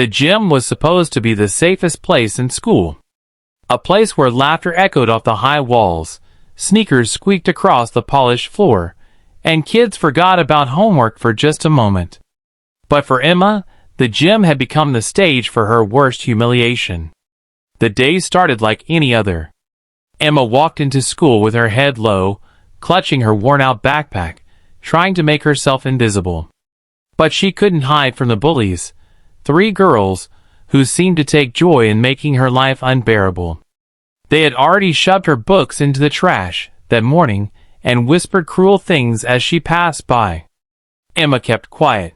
The gym was supposed to be the safest place in school. A place where laughter echoed off the high walls, sneakers squeaked across the polished floor, and kids forgot about homework for just a moment. But for Emma, the gym had become the stage for her worst humiliation. The day started like any other. Emma walked into school with her head low, clutching her worn-out backpack, trying to make herself invisible. But she couldn't hide from the bullies, 3 girls, who seemed to take joy in making her life unbearable. They had already shoved her books into the trash that morning and whispered cruel things as she passed by. Emma kept quiet.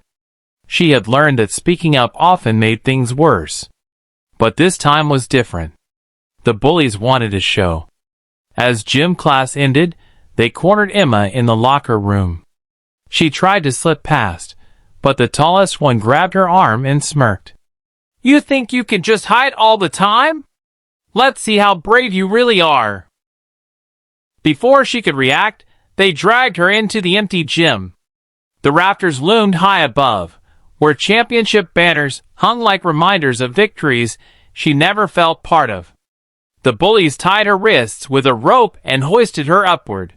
She had learned that speaking up often made things worse. But this time was different. The bullies wanted a show. As gym class ended, they cornered Emma in the locker room. She tried to slip past, but the tallest one grabbed her arm and smirked. "You think you can just hide all the time? Let's see how brave you really are." Before she could react, they dragged her into the empty gym. The rafters loomed high above, where championship banners hung like reminders of victories she never felt part of. The bullies tied her wrists with a rope and hoisted her upward.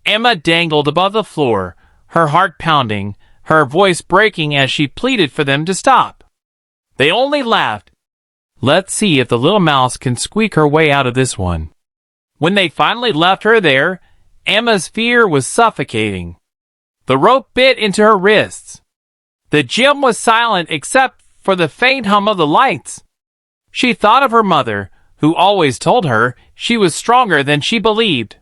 Emma dangled above the floor, her heart pounding, her voice breaking as she pleaded for them to stop. They only laughed. Let's see if the little mouse can squeak her way out of this one. When they finally left her there, Emma's fear was suffocating. The rope bit into her wrists. The gym was silent except for the faint hum of the lights. She thought of her mother, who always told her she was stronger than she believed.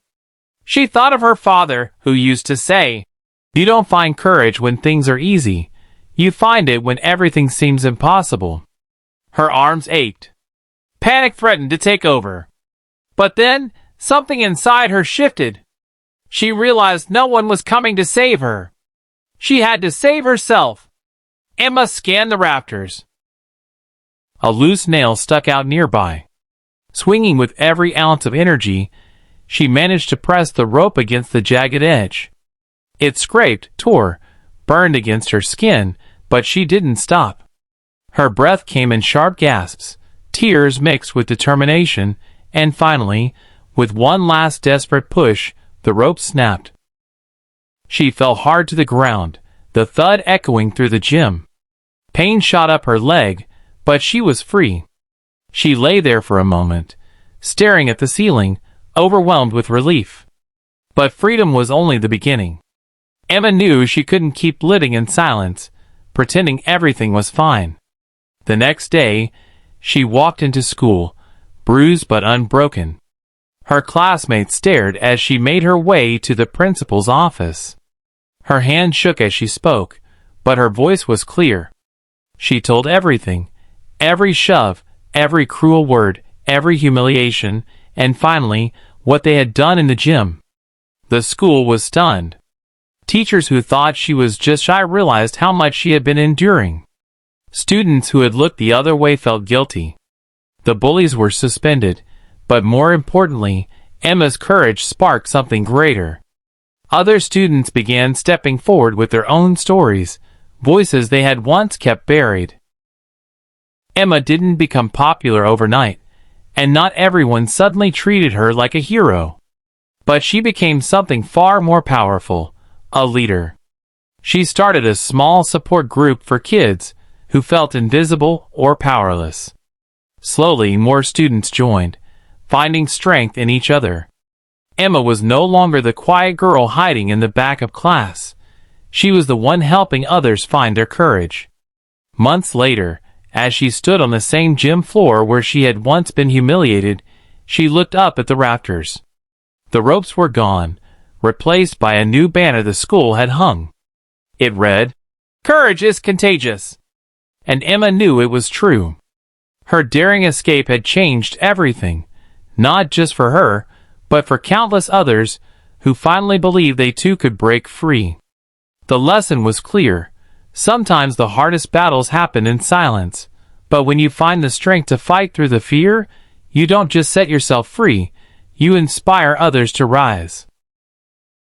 She thought of her father, who used to say, "You don't find courage when things are easy. You find it when everything seems impossible." Her arms ached. Panic threatened to take over. But then, something inside her shifted. She realized no one was coming to save her. She had to save herself. Emma scanned the rafters. A loose nail stuck out nearby. Swinging with every ounce of energy, she managed to press the rope against the jagged edge. It scraped, tore, burned against her skin, but she didn't stop. Her breath came in sharp gasps, tears mixed with determination, and finally, with one last desperate push, the rope snapped. She fell hard to the ground, the thud echoing through the gym. Pain shot up her leg, but she was free. She lay there for a moment, staring at the ceiling, overwhelmed with relief. But freedom was only the beginning. Emma knew she couldn't keep living in silence, pretending everything was fine. The next day, she walked into school, bruised but unbroken. Her classmates stared as she made her way to the principal's office. Her hand shook as she spoke, but her voice was clear. She told everything, every shove, every cruel word, every humiliation, and finally, what they had done in the gym. The school was stunned. Teachers who thought she was just shy realized how much she had been enduring. Students who had looked the other way felt guilty. The bullies were suspended, but more importantly, Emma's courage sparked something greater. Other students began stepping forward with their own stories, voices they had once kept buried. Emma didn't become popular overnight, and not everyone suddenly treated her like a hero. But she became something far more powerful, a leader. She started a small support group for kids who felt invisible or powerless. Slowly, more students joined, finding strength in each other. Emma was no longer the quiet girl hiding in the back of class. She was the one helping others find their courage. Months later, as she stood on the same gym floor where she had once been humiliated, she looked up at the rafters. The ropes were gone, replaced by a new banner the school had hung. It read, "Courage is contagious." And Emma knew it was true. Her daring escape had changed everything, not just for her, but for countless others who finally believed they too could break free. The lesson was clear. Sometimes the hardest battles happen in silence, but when you find the strength to fight through the fear, you don't just set yourself free, you inspire others to rise.